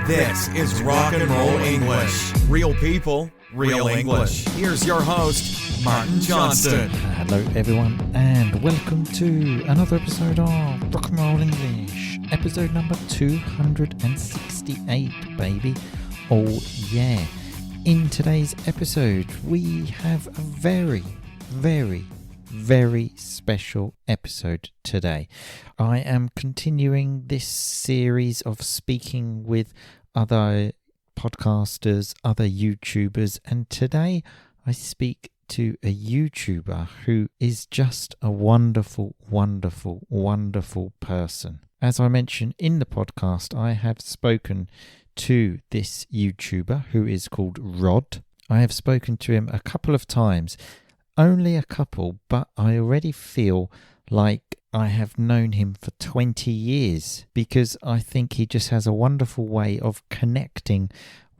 This is Rock and Roll English. Real people, real English. Here's your host, Martin Johnston. Hello everyone and welcome to another episode of Rock and Roll English. Episode number 268, baby. Oh yeah. In today's episode we have a very special episode today. I am continuing this series of speaking with other podcasters, other YouTubers, and today I speak to a YouTuber who is just a wonderful person. As I mentioned in the podcast, I have spoken to this YouTuber who is called Rod. I have spoken to him a couple of times. Only a couple, but I already feel like I have known him for 20 years because I think he just has a wonderful way of connecting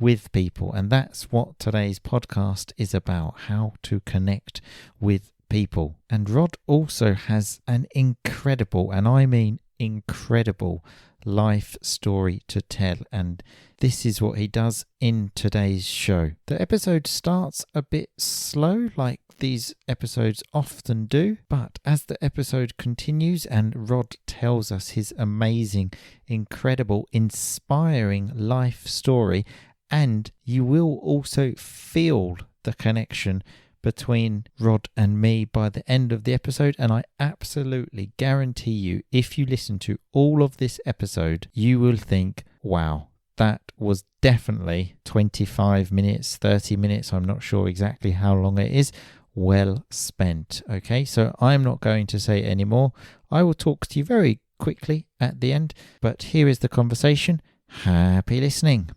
with people. And that's what today's podcast is about, how to connect with people. And Rod also has an incredible, and I mean incredible, life story to tell, and this is what he does in today's show. The episode starts a bit slow, like these episodes often do, but as the episode continues and Rod tells us his amazing, incredible, inspiring life story, and you will also feel the connection between Rod and me by the end of the episode, and I absolutely guarantee you, if you listen to all of this episode, you will think, wow, that was definitely 25 minutes, 30 minutes, I'm not sure exactly how long it is, well spent. Okay, so I'm not going to say any more. I will talk to you very quickly at the end, but here is the conversation. Happy listening.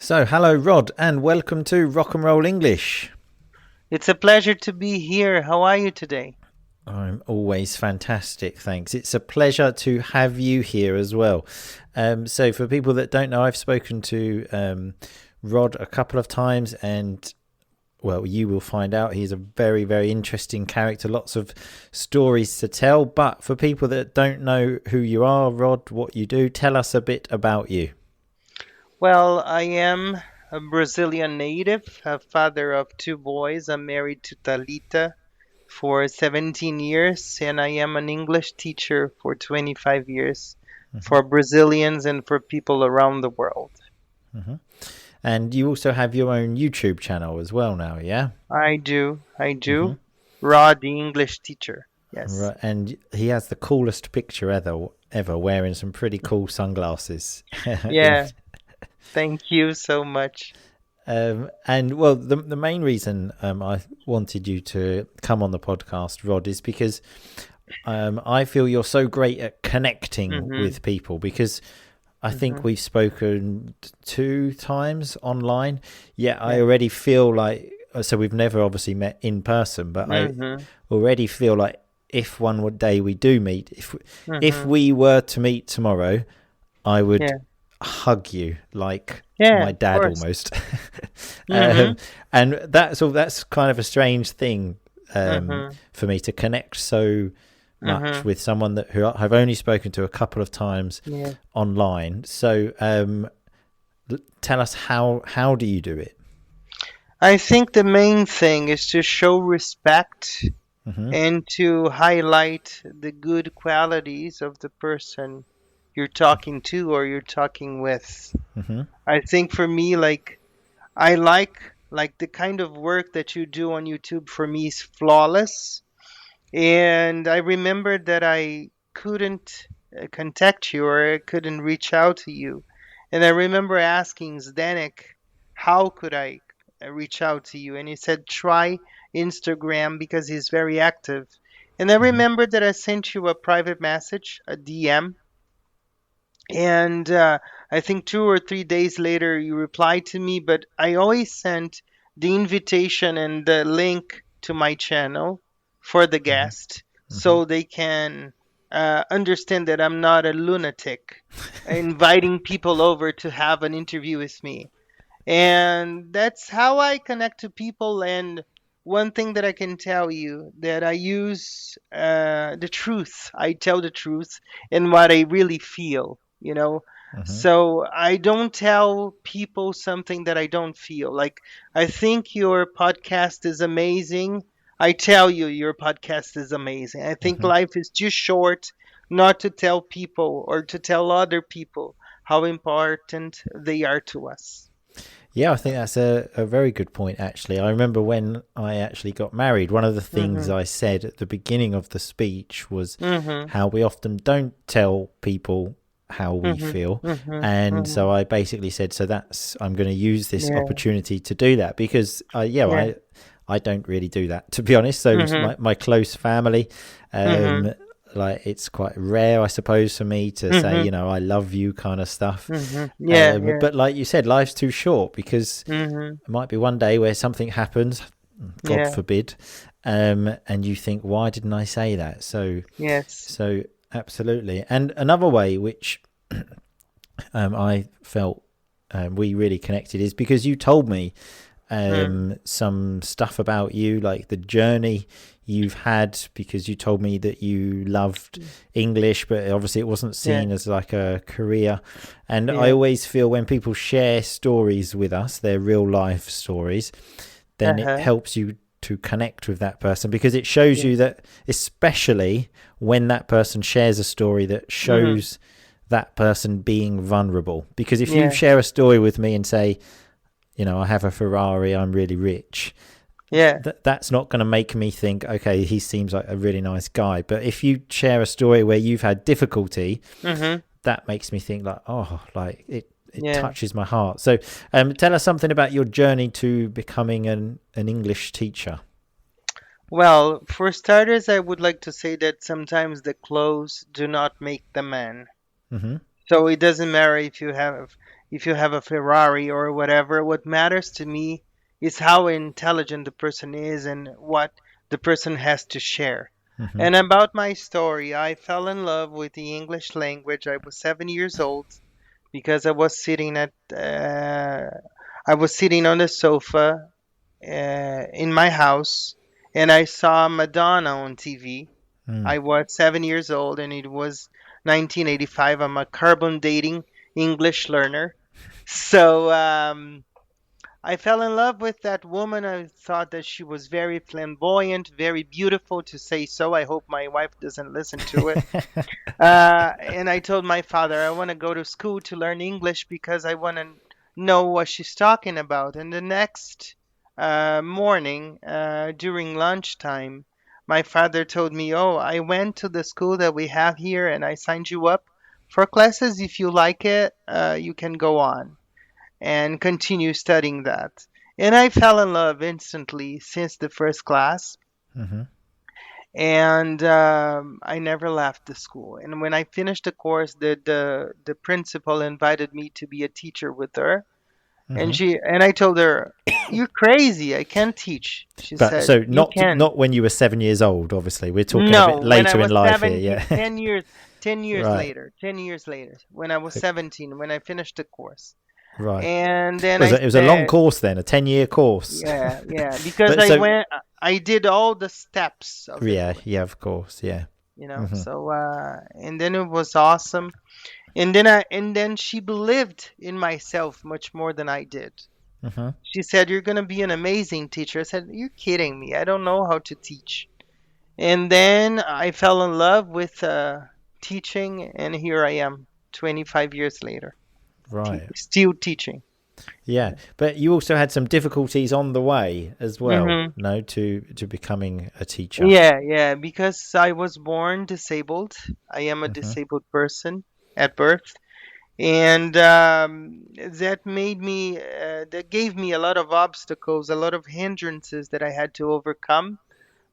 So, hello Rod, and welcome to Rock and Roll English. It's a pleasure to be here. How are you today? I'm always fantastic, thanks. It's a pleasure to have you here as well. So for people that don't know, I've spoken to Rod a couple of times, and well, you will find out he's a very interesting character, lots of stories to tell. But for people that don't know who you are, Rod, what you do, tell us a bit about you. Well, I am a Brazilian native, a father of two boys. I'm married to Talita for 17 years, and I am an English teacher for 25 years for Brazilians and for people around the world. And you also have your own YouTube channel as well now, yeah? I do. Rod, the English teacher. Yes. Right. And he has the coolest picture ever wearing some pretty cool sunglasses. Yeah. Thank you so much. And well, the main reason I wanted you to come on the podcast, Rod, is because I feel you're so great at connecting with people, because I think we've spoken 2 times online. I already feel like, so we've never obviously met in person, but I already feel like if one day we do meet, if we were to meet tomorrow, I would hug you like my dad almost. And that's kind of a strange thing for me to connect so much with someone who I've only spoken to a couple of times online. So tell us, how do you do it? I think the main thing is to show respect and to highlight the good qualities of the person you're talking to or you're talking with. I think for me, I like the kind of work that you do on YouTube. For me is flawless. And I remember that I couldn't contact you, or I couldn't reach out to you. And I remember asking Zdenek, how could I reach out to you? And he said, try Instagram because he's very active. And I remember that I sent you a private message, a DM. And I think 2 or 3 days later you replied to me, but I always sent the invitation and the link to my channel for the guest so they can understand that I'm not a lunatic inviting people over to have an interview with me. And that's how I connect to people. And one thing that I can tell you, that I use the truth. I tell the truth and what I really feel. you know. Hmm. So I don't tell people something that I don't feel. Like, I think your podcast is amazing. I tell you your podcast is amazing. I think Hmm. life is too short not to tell people or to tell other people how important they are to us. Yeah, I think that's a very good point, actually. I remember when I actually got married, one of the things Mhm. I said at the beginning of the speech was Mhm. how we often don't tell people how we Mhm. feel. Mhm. And Mhm. so I basically said, so I'm going to use this Yeah. opportunity to do that because, Yeah. I don't really do that, to be honest. So Mhm. my close family, Mhm. um, like it's quite rare, I suppose, for me to say, Mhm. I love you kind of stuff. Mhm. Yeah. Yeah. But like you said, life's too short because Mhm. it might be one day where something happens, God Yeah. forbid, and you think, why didn't I say that? Yes. So absolutely. And another way which I felt we really connected is because you told me Mm. some stuff about you, like the journey you've had, because you told me that you loved English, but obviously it wasn't Yeah. seen as like a career. And I Yeah. always feel when people share stories with us, their real life stories, then it Uh-huh. helps you to connect with that person because it shows Yeah. you that, especially when that person shares a story that Mhm. shows that person being vulnerable. Because if you Yeah. share a story with me and say, I have a Ferrari, I'm really rich, Yeah. that's not going to make me think, okay, he seems like a really nice guy. But if you share a story where you've had difficulty, Mhm. that makes me think like, oh, like it Yeah. touches my heart. So tell us something about your journey to becoming an English teacher. Well, for starters, I would like to say that sometimes the clothes do not make the man. Hmm. So it doesn't matter if you have a Ferrari or whatever. What matters to me is how intelligent the person is and what the person has to share. Hmm. And about my story, I fell in love with the English language. I was 7 years old because I was sitting on the sofa in my house, and I saw Madonna on TV. Mm. I was 7 years old, and it was 1985. I'm a carbon dating English learner. So I fell in love with that woman. I thought that she was very flamboyant, very beautiful to say so. I hope my wife doesn't listen to it. And I told my father I want to go to school to learn English because I want to know what she's talking about. And the next morning, during lunchtime, my father told me, "Oh, I went to the school that we have here and I signed you up for classes. If you like it, you can go on and continue studying that." And I fell in love instantly since the first class, Hmm. and I never left the school. And when I finished the course, the principal invited me to be a teacher with her, and Hmm. I told her, "You're crazy. I can't teach." She But said, so "You can." not when you were 7 years old. Obviously, we're talking a No, bit when I later in was life here. 17, Yeah. 10 years Right. later, 10 years later, when I was 17, when I finished the course. Right. And then Was I it was a long said, course then, a 10-year course. yeah, yeah, because But so I did all the steps of yeah, English, yeah, of course, yeah. Hmm. So, and then it was awesome. And then she believed in myself much more than I did. Hmm. She said, "You're going to be an amazing teacher." I said, "You're kidding me. I don't know how to teach." And then I fell in love with teaching, and here I am, 25 years later, Right. still teaching. Yeah, but you also had some difficulties on the way as well, Hmm. no, to becoming a teacher. Yeah, yeah, because I was born disabled. I am a Hmm. disabled person at birth. And that gave me a lot of obstacles, a lot of hindrances that I had to overcome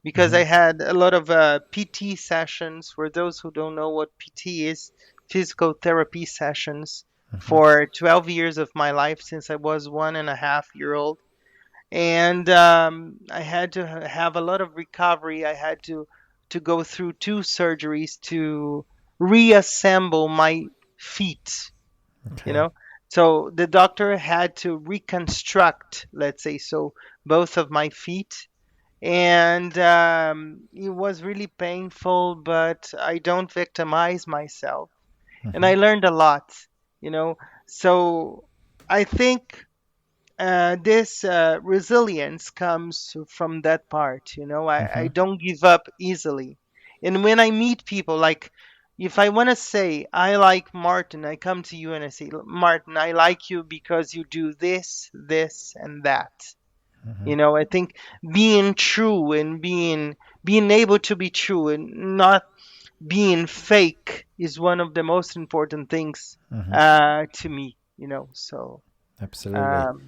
because Hmm. I had a lot of PT sessions. For those who don't know what PT is, physical therapy sessions Hmm. for 12 years of my life since I was 1.5 year old. And I had to have a lot of recovery. I had to go through two surgeries to reassemble my feet, you Okay. know. So the doctor had to reconstruct, let's say so, both of my feet, and it was really painful, but I don't victimize myself. and I learned a lot, you know. So I think this resilience comes from that part, you know. I don't give up easily. And when I meet people, like if I want to say, I like Martin, I come to you and I say, Martin, I like you because you do this, this, and that. You know, I think being true and being able to be true and not being fake is one of the most important things to me, you know. So, Absolutely.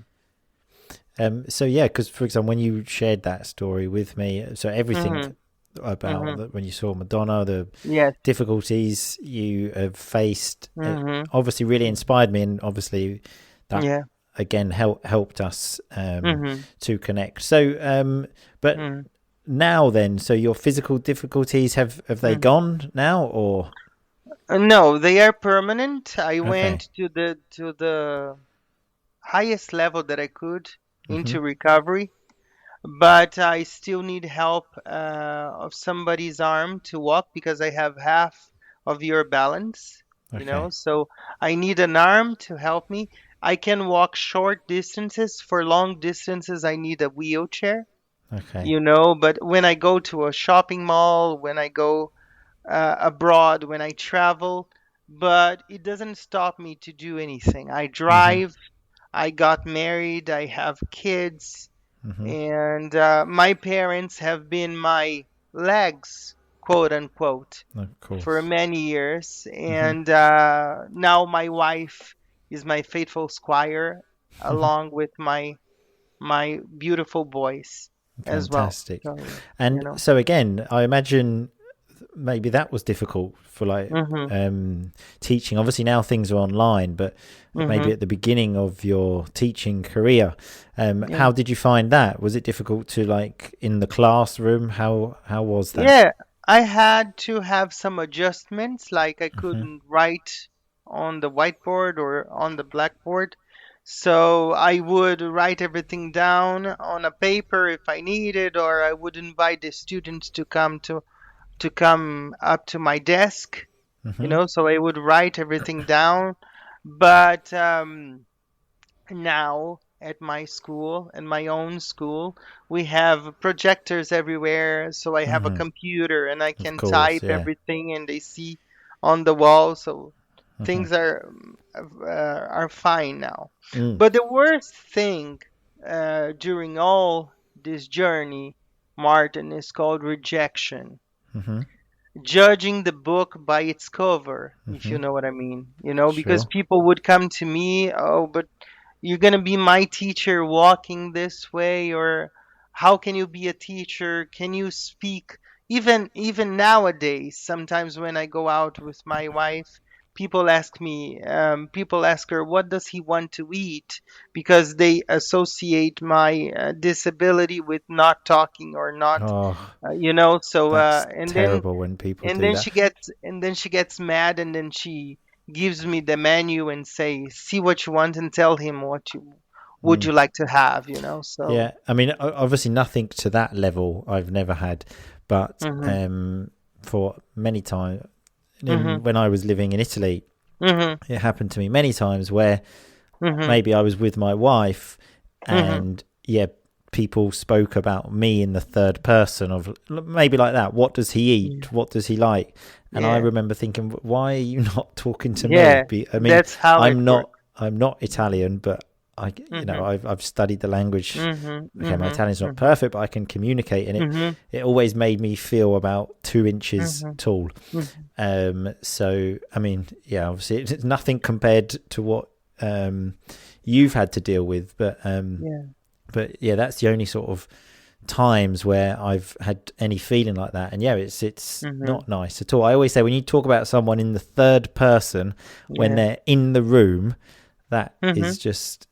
um, So yeah, because for example, when you shared that story with me, so everything mhm, about mhm, when you saw Madonna, the yes, difficulties you have faced, mhm, obviously really inspired me, and obviously that yeah, again helped us mhm, to connect. So, but mhm, now then, so your physical difficulties have they mhm. gone now, or No, they are permanent. I okay? went to the highest level that I could Hmm. into recovery, but I still need help of somebody's arm to walk because I have half of your balance, you Okay. know. So I need an arm to help me. I can walk short distances. For long distances, I need a wheelchair, Okay. you know. But when I go to a shopping mall, when I go abroad, when I travel, but it doesn't stop me to do anything. I Hmm. drive, I got married, I have kids, Hmm. and my parents have been my legs, quote unquote, Of for course. many years. Hmm. And now my wife is my faithful squire, along with my beautiful boys as well. Fantastic. So, you And know. so again, I imagine maybe that was difficult for like Mhm. teaching. Obviously now things are online, but maybe Mhm. at the beginning of your teaching career, Yeah. how did you find that? Was it difficult to like in the classroom? How was that? Yeah, I had to have some adjustments, like I Hmm. couldn't write on the whiteboard or on the blackboard. So I would write everything down on a paper if I needed, or I would invite the students to come up to my desk, you Hmm. know, so I would write everything down. But now at my school and my own school, we have projectors everywhere, so I have a Hmm. computer and I Of can course, type yeah. everything and they see on the wall, so Hmm. things are fine now. Mm. But the worst thing during all this journey, Martin, is called rejection. Hmm. Judging the book by its cover, if Hmm. you know what I mean, you know, because Sure. people would come to me, oh, but you're going to be my teacher walking this way, or how can you be a teacher? Can you speak? Even nowadays, sometimes when I go out with my wife, people ask her, what does he want to eat? Because they associate my disability with not talking or not, Oh, you know. So that's terrible when people and do then that. she gets mad, and then she gives me the menu and say, see what you want and tell him what you would Mm. you like to have, you know. So Yeah, I mean, obviously nothing to that level I've never had, but mhm, for many times, mhm, when I was living in Italy, mhm, it happened to me many times where mhm, maybe I was with my wife, mhm, and yeah, people spoke about me in the third person of maybe like that. What does he yeah, eat? What does he like? And I yeah, remember thinking, why are you not talking to me? yeah, I mean, that's how it I'm not works. I'm not Italian, but Mhm, I've studied the language. mhm, Okay, my mhm, Italian's not mhm, perfect, but I can communicate, and mhm, it always made me feel about 2 inches mhm, tall. mhm, So I mean, yeah, obviously it's nothing compared to what you've had to deal with, yeah, but yeah, that's the only sort of times where I've had any feeling like that, and yeah, it's mhm, not nice at all. I always say when you talk about someone in the third person when yeah, they're in the room, that mhm, is just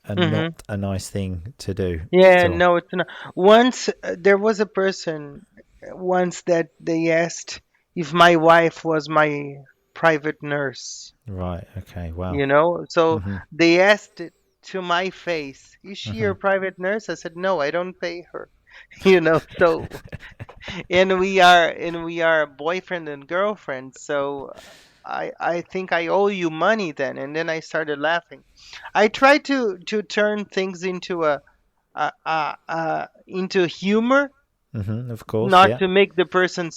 mhm. not a nice thing to do at Yeah, all. no, it's not. Once there was a person once that they asked if my wife was my private nurse, Right. Okay. Wow. you know? So Hmm. they asked it to my face, is she Hmm. your private nurse? I said, no, I don't pay her. You know, so and we are boyfriend and girlfriend, so I think I owe you money then. And then I started laughing. I try to turn things into humor, Of course, not yeah. to make the person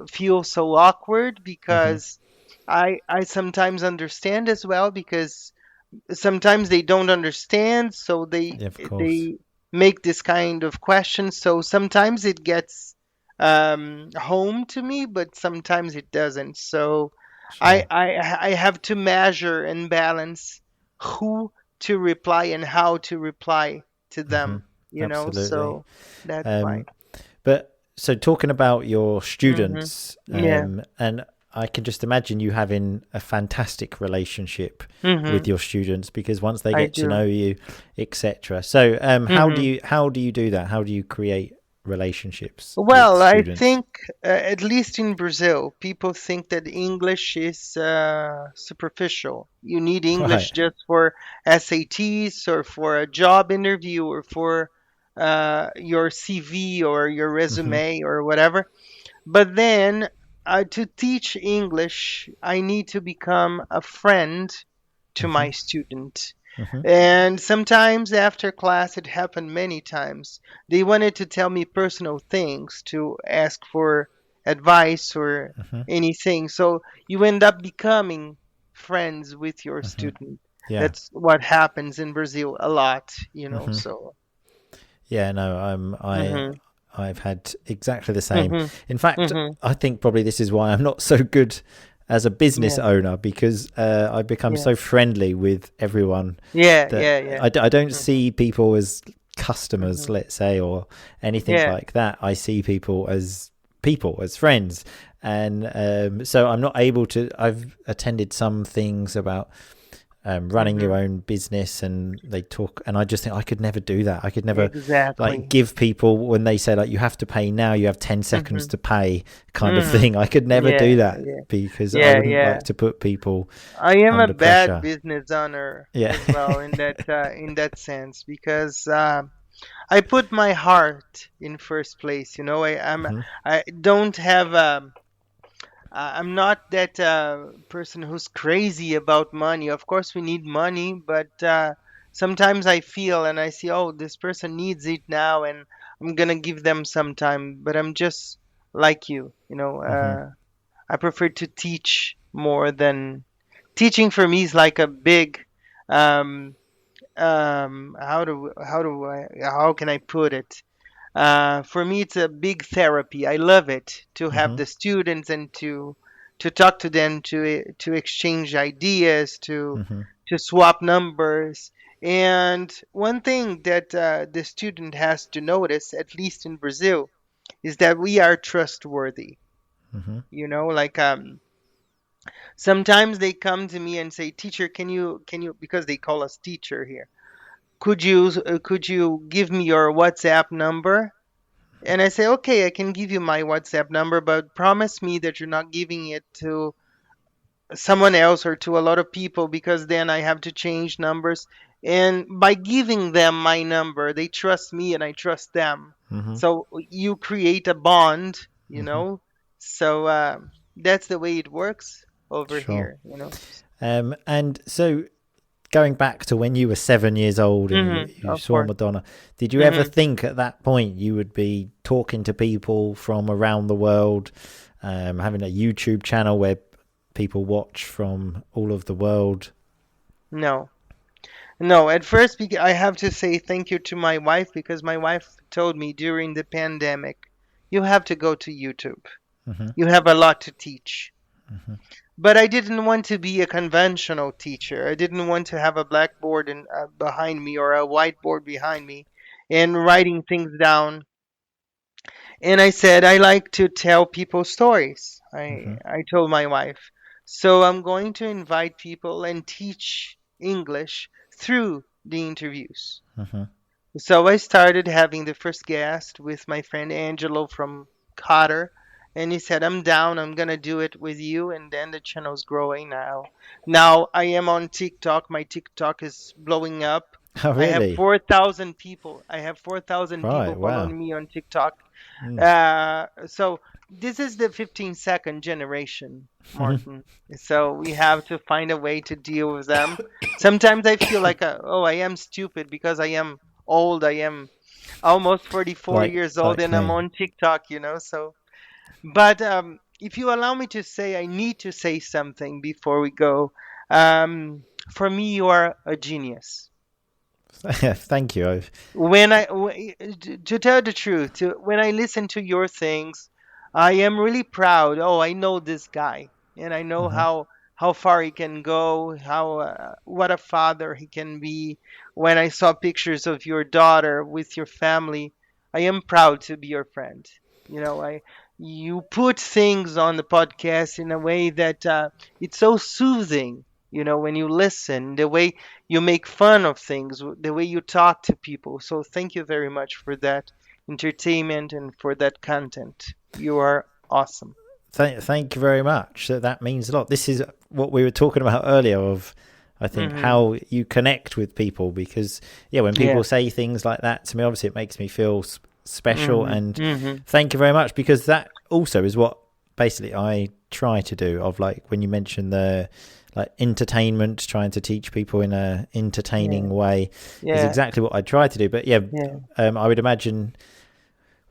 feel so awkward, hmm because I sometimes understand as well, because sometimes they don't understand, so Yeah, of course. they make this kind of question. So sometimes it gets home to me, but sometimes it doesn't. So Sure. I have to measure and balance who to reply and how to reply to them, Absolutely. so that's why. Um, but so talking about your Hmm. students, Yeah, and I can just imagine you having a fantastic relationship hmm, with your students because once they I get to do. know you, etc. So, Hmm. how do you do that? How do you create relationships with Well, I students? think, at least in Brazil, people think that English is superficial. You need English Right. just for SATs, or for a job interview, or for your CV or your hmm resume or whatever. But then, to teach English, I need to become a friend to hmm my student. hmm And sometimes after class, it happened many times. They wanted to tell me personal things, to ask for advice or hmm anything. So you end up becoming friends with your hmm student. Yeah. That's what happens in Brazil a lot, hmm so. Yeah. No. Mhm. I've had exactly the same. Mhm. In fact, Mhm. I think probably this is why I'm not so good as a business Yeah. owner because I become Yeah. so friendly with everyone Yeah. that Yeah. Yeah. I don't Mhm. see people as customers, Mhm. let's say, or anything Yeah. like that. I see people, as friends. And so I'm not able to. I've attended some things about running your Mhm. own business, and they talk, and I just think I could never do that. I could never like Exactly. give people when they say like you have to pay now, you have 10 seconds Mhm. to pay kind of Mhm. thing. I could never Yeah. do that Yeah. because I Yeah. wouldn't Yeah. like to put people I am a under bad pressure. business owner Yeah. as well, in that sense, because I put my heart in first place. hmm I don't have I'm not that person who's crazy about money. Of course, we need money, but sometimes I feel and I see, oh, this person needs it now, and I'm gonna give them some time. But I'm just like you. hmm I prefer to teach more than teaching. For me is like a big um how can I put it? For me, it's a big therapy. I love it to have hmm the students, and to talk to them, to exchange ideas, hmm to swap numbers. And one thing that the student has to notice, at least in Brazil, is that we are trustworthy. hmm Like, sometimes they come to me and say, "Teacher, can you?" Because they call us teacher here. Could you give me your WhatsApp number? And I say, okay, I can give you my WhatsApp number, but promise me that you're not giving it to someone else or to a lot of people, because then I have to change numbers. And by giving them my number, they trust me and I trust them. hmm So you create a bond, you hmm know? So that's the way it works over Sure. here. And so going back to when you were 7 years old and you Of saw course. Madonna, did you ever Hmm. think at that point you would be talking to people from around the world, having a YouTube channel where people watch from all of the world? No. No, at first, I have to say thank you to my wife, because my wife told me during the pandemic, you have to go to YouTube. hmm You have a lot to teach. hmm But I didn't want to be a conventional teacher. I didn't want to have a blackboard behind me, or a whiteboard behind me, and writing things down. And I said, I like to tell people stories. hmm I told my wife. So I'm going to invite people and teach English through the interviews. hmm So I started having the first guest with my friend Angelo from Qatar, and he said, "I'm down. I'm gonna do it with you." And then the channel's growing now. Now I am on TikTok. My TikTok is blowing up. Oh, I have really? 4,000 people. I have 4,000 people Right. Wow. following me on TikTok. Mm. So this is the 15-second generation, Martin. So we have to find a way to deal with them. Sometimes I feel like, oh, I am stupid because I am old. I am almost 44 years old like and I'm me. on TikTok, So, but if you allow me to say, I need to say something before we go. For me, you are a genius. Thank you. To tell the truth, when I listen to your things, I am really proud. Oh, I know this guy, and I know Hmm. how far he can go, how what a father he can be. When I saw pictures of your daughter with your family, I am proud to be your friend. I you put things on the podcast in a way that it's so soothing. When you listen, the way you make fun of things, the way you talk to people. So thank you very much for that entertainment and for that content. You are awesome. Thank you very much. That means a lot. This is what we were talking about earlier of, I think, Hmm. how you connect with people, because yeah, when people Yeah. say things like that to me, obviously it makes me feel special, Hmm. and Hmm. thank you very much, because that also is what basically I try to do, of like when you mention the like entertainment, trying to teach people in a Yeah. entertaining way is Yeah. exactly what I try to do. But yeah, Yeah. I would imagine,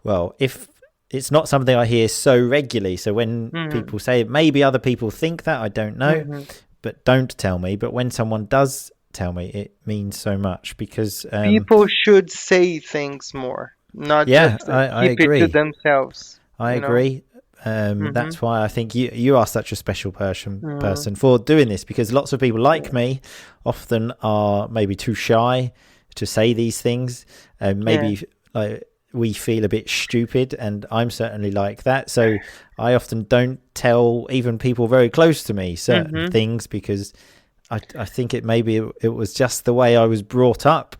well, if it's not something I hear so regularly, so when Hmm. people say it, maybe other people think that, I don't know, Hmm. but don't tell me. But when someone does tell me, it means so much, because People should say things more, not yeah, just I keep it to agree. themselves, I you know? agree. Hmm. That's why I think you are such a special Hmm. person for doing this, because lots of people like Yeah. me often are maybe too shy to say these things, and Yeah. maybe like we feel a bit stupid, and I'm certainly like that. So I often don't tell even people very close to me certain Hmm. things, because I think it was just the way I was brought up.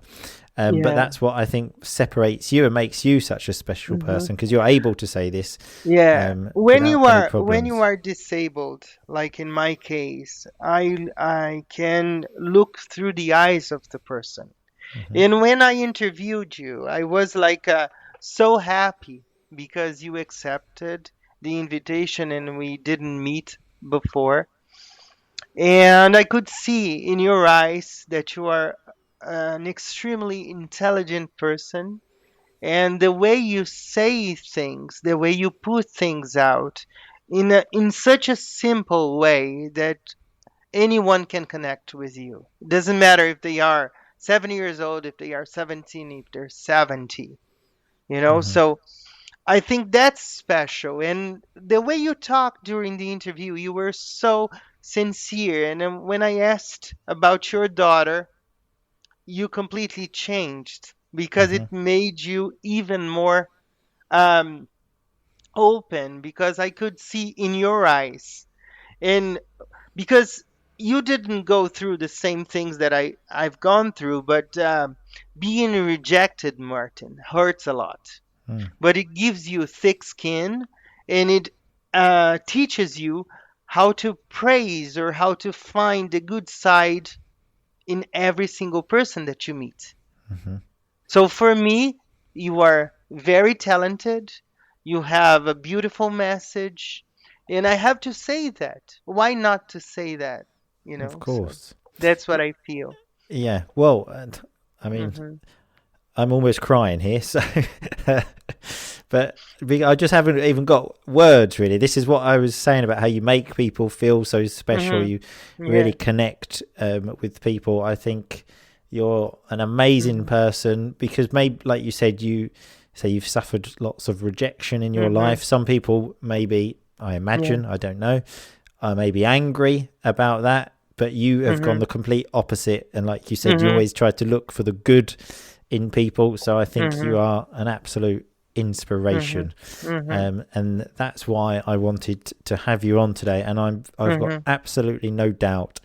But Yeah. that's what I think separates you and makes you such a special Hmm. person, because you're able to say this Yeah. without any When you problems. are disabled, like in my case, I can look through the eyes of the person. Hmm. And when I interviewed you, I was like so happy because you accepted the invitation and we didn't meet before. And I could see in your eyes that you are an extremely intelligent person, and the way you say things, the way you put things out in such a simple way that anyone can connect with you. It doesn't matter if they are 7 years old, if they are 17, if they're 70, Hmm. So I think that's special. And the way you talked during the interview, you were so sincere. And then when I asked about your daughter, you completely changed because Hmm. it made you even more um, open because I could see in your eyes. And because you didn't go through the same things that I've gone through, but being rejected, Martin, hurts a lot. Mm. But it gives you thick skin and it teaches you how to praise or how to find the good side in every single person that you meet. Hmm. So for me, you are very talented. You have a beautiful message. And I have to say that. Why not to say that? Of So course. that's what I feel. Yeah. Well, and I mean, Hmm. I'm almost crying here, so but I just haven't even got words really. This is what I was saying about how you make people feel so special. Hmm. You really Yeah. connect with people. I think you're an amazing Hmm. person, because maybe, like you said, you say you've suffered lots of rejection in your Hmm. life. Some people, maybe, I Yeah. imagine, I don't know, may be angry about that, but you have gone Hmm. the complete opposite. And like you said, you Hmm. always try to look for the good in people. So I think Hmm. you are an absolute Hmm. inspiration, Hmm. and that's why I wanted to have you on today. And I've got Hmm. absolutely no doubt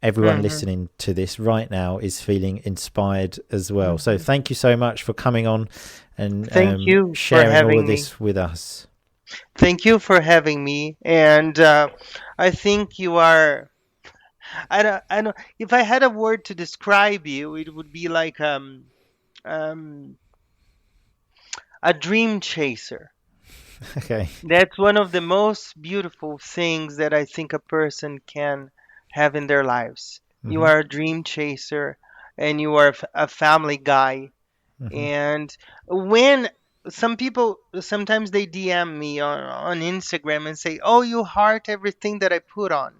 everyone Hmm. listening to this right now is feeling inspired as well. So Hmm. thank you so much for coming on and Thank you for sharing all of having me. this with us. Thank you for having me. And I think you are. I don't. If I had a word to describe you, it would be like um a dream chaser. Okay. That's one of the most beautiful things that I think a person can have in their lives. You Mm-hmm. are a dream chaser and you are a family guy. Mm-hmm. And when some people sometimes they DM me on Instagram and say, "Oh, you heart everything that I put on."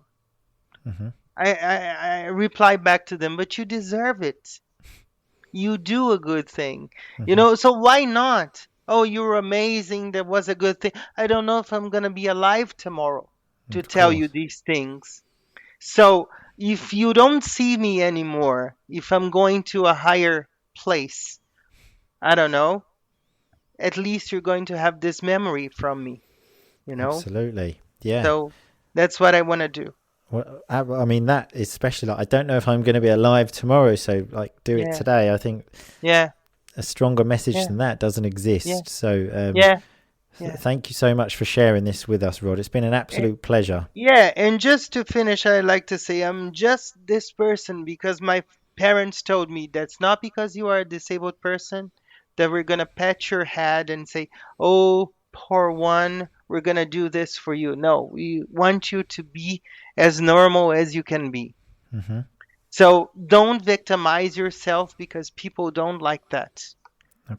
Mm-hmm. I reply back to them, "But you deserve it. You do a good thing. Mm-hmm. So why not? Oh, you're amazing. That was a good thing. I don't know if I'm going to be alive tomorrow to Of tell you course. these things. So if you don't see me anymore, if I'm going to a higher place, I don't know, at least you're going to have this memory from me, you know? Absolutely. Yeah. So that's what I want to do. Well, I mean, that is especially like, I don't know if I'm going to be alive tomorrow, so like do it Yeah, today. I think yeah, a stronger message yeah, than that doesn't yeah, exist. So yeah, yeah. thank you so much for sharing this with us, Rod. It's been an absolute pleasure. Yeah, and just to finish, I like to say I'm just this person because my parents told me that's not because you are a disabled person that we're gonna pat your head and say, "Oh, poor one, we're gonna do this for you." No, we want you to be as normal as you can be. Mm-hmm. So don't victimize yourself because people don't like that.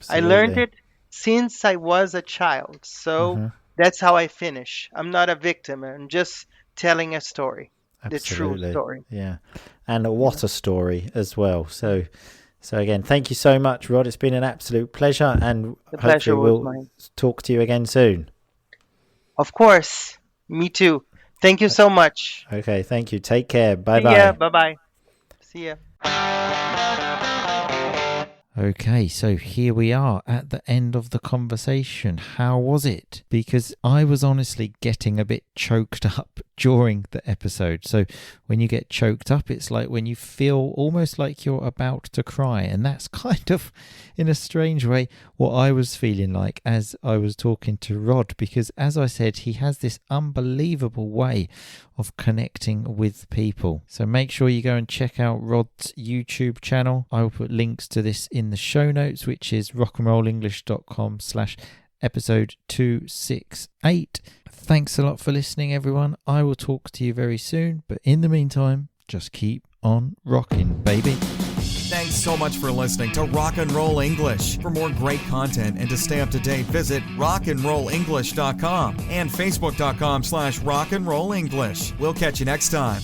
I learned Absolutely. it since I was a child. So Mm-hmm. that's how I finish. I'm not a victim. I'm just telling a story, the true Absolutely. story. Yeah. And You know. what a story as well. So again, thank you so much, Rod. It's been an absolute pleasure, and The hopefully pleasure was we'll mine. talk to you again soon. Of course. Me too. Thank you so much. Okay, thank you. Take care. Bye See ya. bye. Bye bye. See ya. Okay, so here we are at the end of the conversation. How was it? Because I was honestly getting a bit choked up during the episode. So when you get choked up, it's like when you feel almost like you're about to cry. And that's kind of, in a strange way, what I was feeling like as I was talking to Rod. Because as I said, he has this unbelievable way of connecting with people. So make sure you go and check out Rod's YouTube channel. I will put links to this in the show notes, which is rockandrollenglish.com/episode 268. Thanks a lot for listening, everyone. I will talk to you very soon, but in the meantime, just keep on rocking, baby. Thanks so much for listening to Rock and Roll English. For more great content and to stay up to date, visit rockandrollenglish.com and facebook.com/rockandrollenglish. We'll catch you next time.